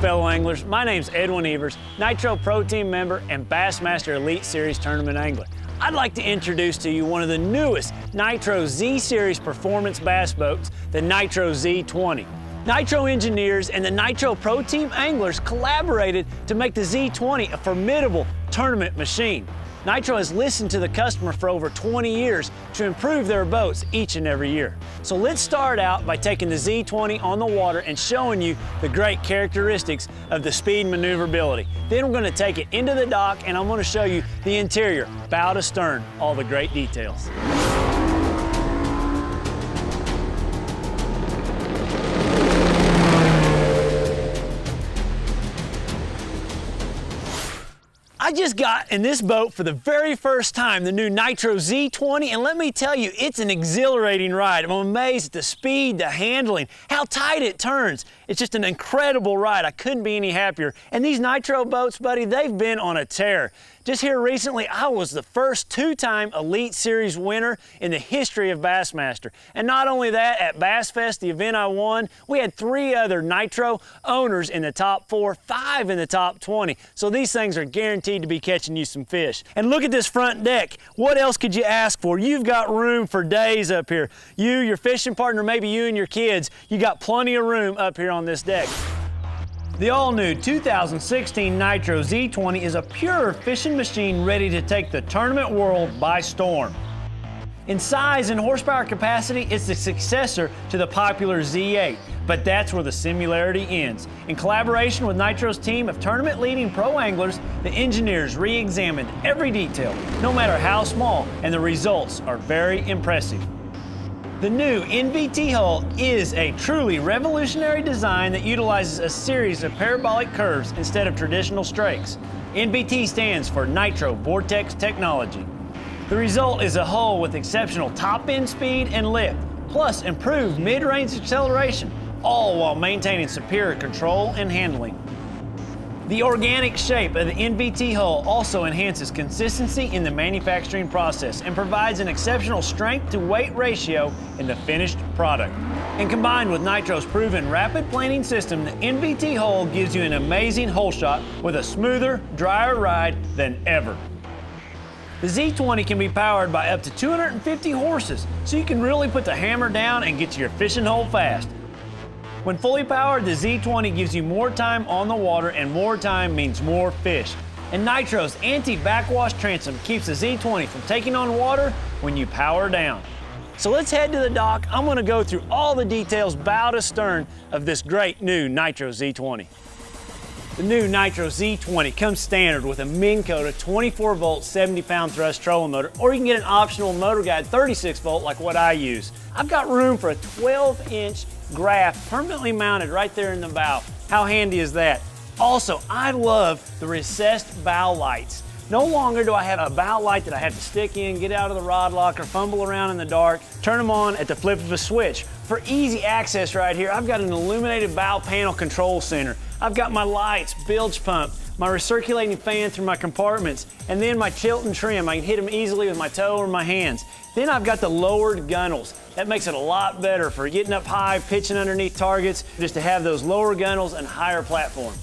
fellow anglers. My name's Edwin Evers, Nitro Pro Team member and Bassmaster Elite Series tournament angler. I'd like to introduce to you one of the newest Nitro Z Series performance bass boats, the Nitro Z20. Nitro engineers and the Nitro Pro Team anglers collaborated to make the Z20 a formidable tournament machine. Nitro has listened to the customer for over 20 years to improve their boats each and every year. So let's start out by taking the Z20 on the water and showing you the great characteristics of the speed maneuverability. Then we're going to take it into the dock and I'm going to show you the interior, bow to stern, all the great details. I just got in this boat for the very first time, the new Nitro Z20, and let me tell you, it's an exhilarating ride. I'm amazed at the speed, the handling, how tight it turns. It's just an incredible ride. I couldn't be any happier. And these Nitro boats, buddy, they've been on a tear. Just here recently, I was the first two-time Elite Series winner in the history of Bassmaster. And not only that, at Bass Fest, the event I won, we had 3 other Nitro owners in the top 4, 5 in the top 20. So these things are guaranteed to be catching you some fish. And look at this front deck. What else could you ask for? You've got room for days up here. You, your fishing partner, maybe you and your kids, you got plenty of room up here on this deck. The all-new 2016 Nitro Z20 is a pure fishing machine ready to take the tournament world by storm. In size and horsepower capacity, it's the successor to the popular Z8, but that's where the similarity ends. In collaboration with Nitro's team of tournament-leading pro anglers, the engineers re-examined every detail, no matter how small, and the results are very impressive. The new NVT hull is a truly revolutionary design that utilizes a series of parabolic curves instead of traditional strakes. NVT stands for Nitro Vortex Technology. The result is a hull with exceptional top-end speed and lift, plus improved mid-range acceleration, all while maintaining superior control and handling. The organic shape of the NVT hull also enhances consistency in the manufacturing process and provides an exceptional strength to weight ratio in the finished product. And combined with Nitro's proven rapid planing system, the NVT hull gives you an amazing hole shot with a smoother, drier ride than ever. The Z20 can be powered by up to 250 horses, so you can really put the hammer down and get to your fishing hole fast. When fully powered, the Z20 gives you more time on the water, and more time means more fish. And Nitro's anti-backwash transom keeps the Z20 from taking on water when you power down. So let's head to the dock. I'm going to go through all the details bow to stern of this great new Nitro Z20. The new Nitro Z20 comes standard with a Minn Kota 24-volt 70-pound thrust trolling motor, or you can get an optional motor guide 36-volt like what I use. I've got room for a 12-inch graph permanently mounted right there in the bow. How handy is that? Also, I love the recessed bow lights. No longer do I have a bow light that I have to stick in, get out of the rod locker, fumble around in the dark, turn them on at the flip of a switch. For easy access right here, I've got an illuminated bow panel control center. I've got my lights, bilge pump, my recirculating fan through my compartments, and then my tilt and trim. I can hit them easily with my toe or my hands. Then I've got the lowered gunnels. That makes it a lot better for getting up high, pitching underneath targets, just to have those lower gunnels and higher platform.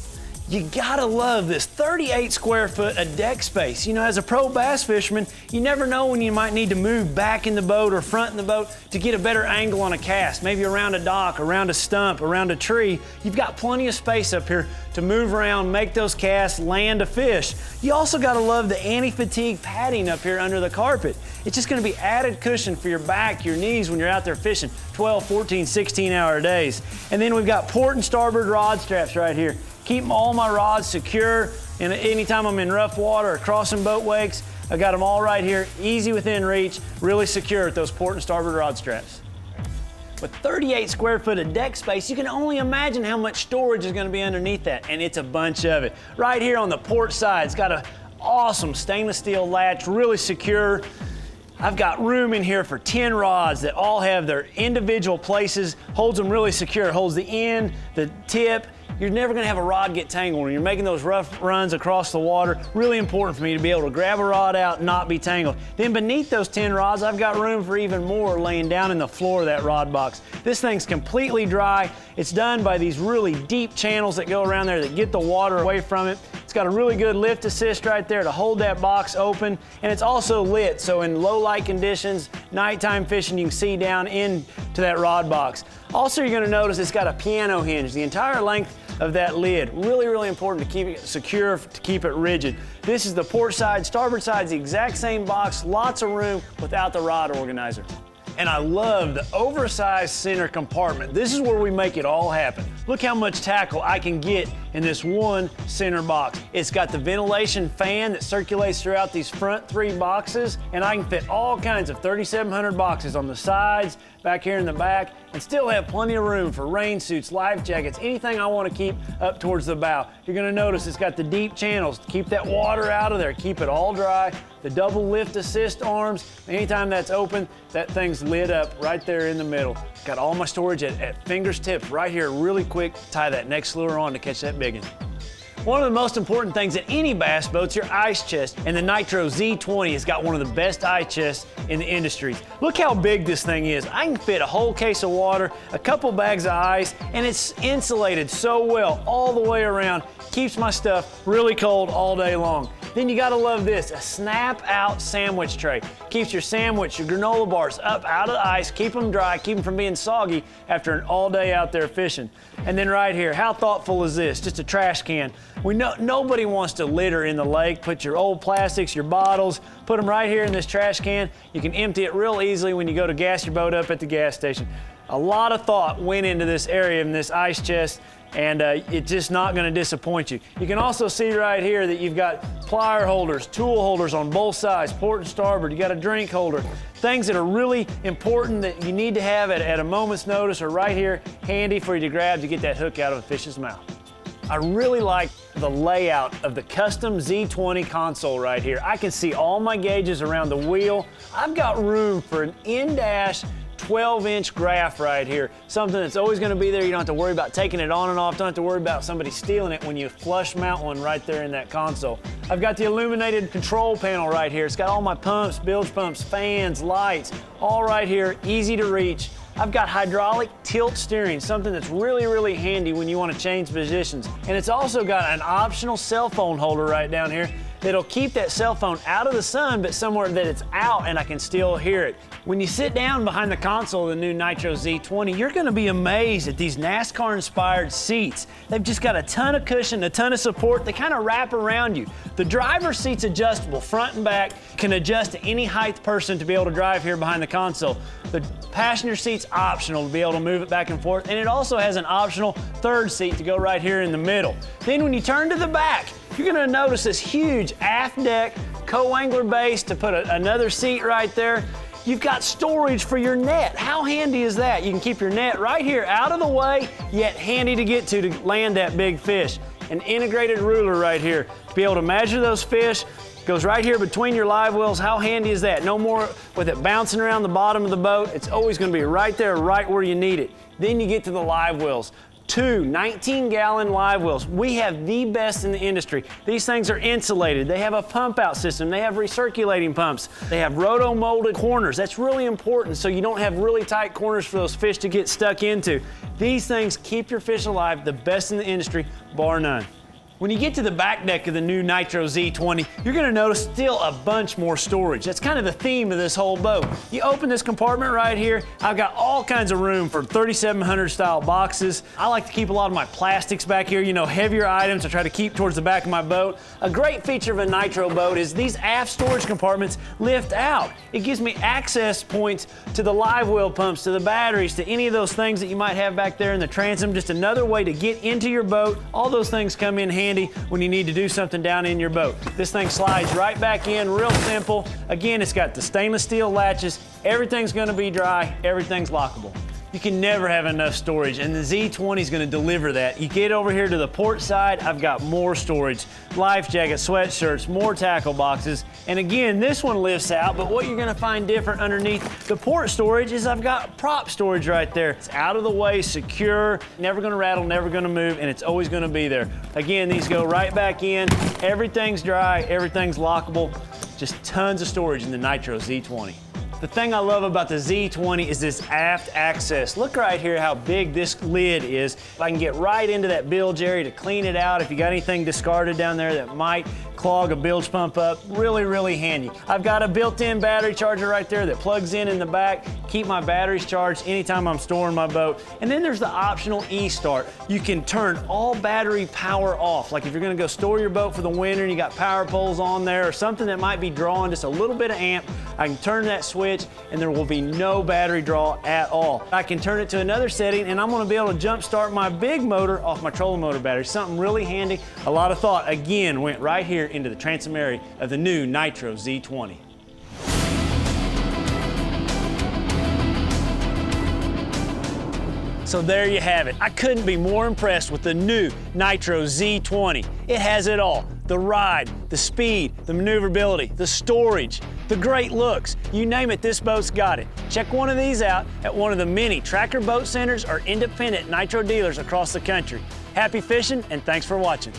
You gotta love this 38 square foot of deck space. You know, as a pro bass fisherman, you never know when you might need to move back in the boat or front in the boat to get a better angle on a cast, maybe around a dock, around a stump, around a tree. You've got plenty of space up here to move around, make those casts, land a fish. You also gotta love the anti-fatigue padding up here under the carpet. It's just gonna be added cushion for your back, your knees when you're out there fishing 12, 14, 16-hour days. And then we've got port and starboard rod straps right here. Keep all my rods secure, and anytime I'm in rough water or crossing boat wakes, I got them all right here, easy within reach, really secure with those port and starboard rod straps. With 38 square foot of deck space, you can only imagine how much storage is going to be underneath that, and it's a bunch of it. Right here on the port side, it's got an awesome stainless steel latch, really secure. I've got room in here for 10 rods that all have their individual places, holds them really secure, holds the end, the tip. you're never gonna have a rod get tangled. When you're making those rough runs across the water, really important for me to be able to grab a rod out and not be tangled. Then beneath those 10 rods, I've got room for even more laying down in the floor of that rod box. This thing's completely dry. It's done by these really deep channels that go around there that get the water away from it. It's got a really good lift assist right there to hold that box open, and it's also lit, so in low light conditions, nighttime fishing, you can see down into that rod box. Also, you're gonna notice it's got a piano hinge the entire length of that lid. Really, really important to keep it secure, to keep it rigid. This is the port side, starboard side's the exact same box, lots of room without the rod organizer. And I love the oversized center compartment. This is where we make it all happen. Look how much tackle I can get in this one center box. It's got the ventilation fan that circulates throughout these front 3 boxes, and I can fit all kinds of 3,700 boxes on the sides, back here in the back, and still have plenty of room for rain suits, life jackets, anything I want to keep up towards the bow. You're gonna notice it's got the deep channels to keep that water out of there, keep it all dry. The double lift assist arms, anytime that's open, that thing's lit up right there in the middle. Got all my storage at fingers tips right here, really quick, tie that next lure on to catch that big one. One of the most important things in any bass boat's your ice chest, and the Nitro Z20 has got one of the best ice chests in the industry. Look how big this thing is. I can fit a whole case of water, a couple bags of ice, and it's insulated so well all the way around. Keeps my stuff really cold all day long. Then you gotta love this, a snap out sandwich tray. Keeps your sandwich, your granola bars up out of the ice, keep them dry, keep them from being soggy after an all day out there fishing. And then right here, how thoughtful is this? Just a trash can. We know nobody wants to litter in the lake. Put your old plastics, your bottles, put them right here in this trash can. You can empty it real easily when you go to gas your boat up at the gas station. A lot of thought went into this area in this ice chest, and it's just not gonna disappoint you. You can also see right here that you've got plier holders, tool holders on both sides, port and starboard. You got a drink holder. Things that are really important that you need to have at a moment's notice are right here, handy for you to grab to get that hook out of a fish's mouth. I really like the layout of the custom Z20 console right here. I can see all my gauges around the wheel. I've got room for an in-dash 12-inch graph right here. Something that's always gonna be there. You don't have to worry about taking it on and off. Don't have to worry about somebody stealing it when you flush mount one right there in that console. I've got the illuminated control panel right here. It's got all my pumps, bilge pumps, fans, lights, all right here, easy to reach. I've got hydraulic tilt steering, something that's really, really handy when you want to change positions. And it's also got an optional cell phone holder right down here that'll keep that cell phone out of the sun, but somewhere that it's out and I can still hear it. When you sit down behind the console of the new Nitro Z20, you're gonna be amazed at these NASCAR-inspired seats. They've just got a ton of cushion, a ton of support. They kind of wrap around you. The driver's seat's adjustable, front and back, can adjust to any height person to be able to drive here behind the console. The passenger seat's optional to be able to move it back and forth, and it also has an optional third seat to go right here in the middle. Then when you turn to the back, you're gonna notice this huge aft deck, co-angler base to put another seat right there. You've got storage for your net. How handy is that? You can keep your net right here out of the way, yet handy to get to land that big fish. An integrated ruler right here to be able to measure those fish. Goes right here between your live wells. How handy is that? No more with it bouncing around the bottom of the boat. It's always gonna be right there, right where you need it. Then you get to the live wells. 2 19-gallon live wells. We have the best in the industry. These things are insulated. They have a pump out system. They have recirculating pumps. They have roto-molded corners. That's really important so you don't have really tight corners for those fish to get stuck into. These things keep your fish alive, the best in the industry, bar none. When you get to the back deck of the new Nitro Z20, you're gonna notice still a bunch more storage. That's kind of the theme of this whole boat. You open this compartment right here, I've got all kinds of room for 3700 style boxes. I like to keep a lot of my plastics back here, you know, heavier items I try to keep towards the back of my boat. A great feature of a Nitro boat is these aft storage compartments lift out. It gives me access points to the live well pumps, to the batteries, to any of those things that you might have back there in the transom. Just another way to get into your boat. All those things come in handy when you need to do something down in your boat. This thing slides right back in, real simple. Again, it's got the stainless steel latches. Everything's gonna be dry, everything's lockable. You can never have enough storage, and the Z20 is going to deliver that. You get over here to the port side, I've got more storage. Life jackets, sweatshirts, more tackle boxes. And again, this one lifts out, but what you're going to find different underneath the port storage is I've got prop storage right there. It's out of the way, secure, never going to rattle, never going to move, and it's always going to be there. Again, these go right back in. Everything's dry, everything's lockable. Just tons of storage in the Nitro Z20. The thing I love about the Z20 is this aft access. Look right here how big this lid is. I can get right into that bilge area to clean it out if you got anything discarded down there that might clog a bilge pump up. Really, really handy. I've got a built-in battery charger right there that plugs in the back. Keep my batteries charged anytime I'm storing my boat. And then there's the optional e-start. You can turn all battery power off. Like if you're gonna go store your boat for the winter and you got power poles on there or something that might be drawing just a little bit of amp, I can turn that switch and there will be no battery draw at all. I can turn it to another setting and I'm gonna be able to jump start my big motor off my trolling motor battery. Something really handy. A lot of thought, again, went right here into the transom area of the new Nitro Z20. So there you have it. I couldn't be more impressed with the new Nitro Z20. It has it all. The ride, the speed, the maneuverability, the storage, the great looks. You name it, this boat's got it. Check one of these out at one of the many Tracker Boat Centers or independent Nitro dealers across the country. Happy fishing and thanks for watching.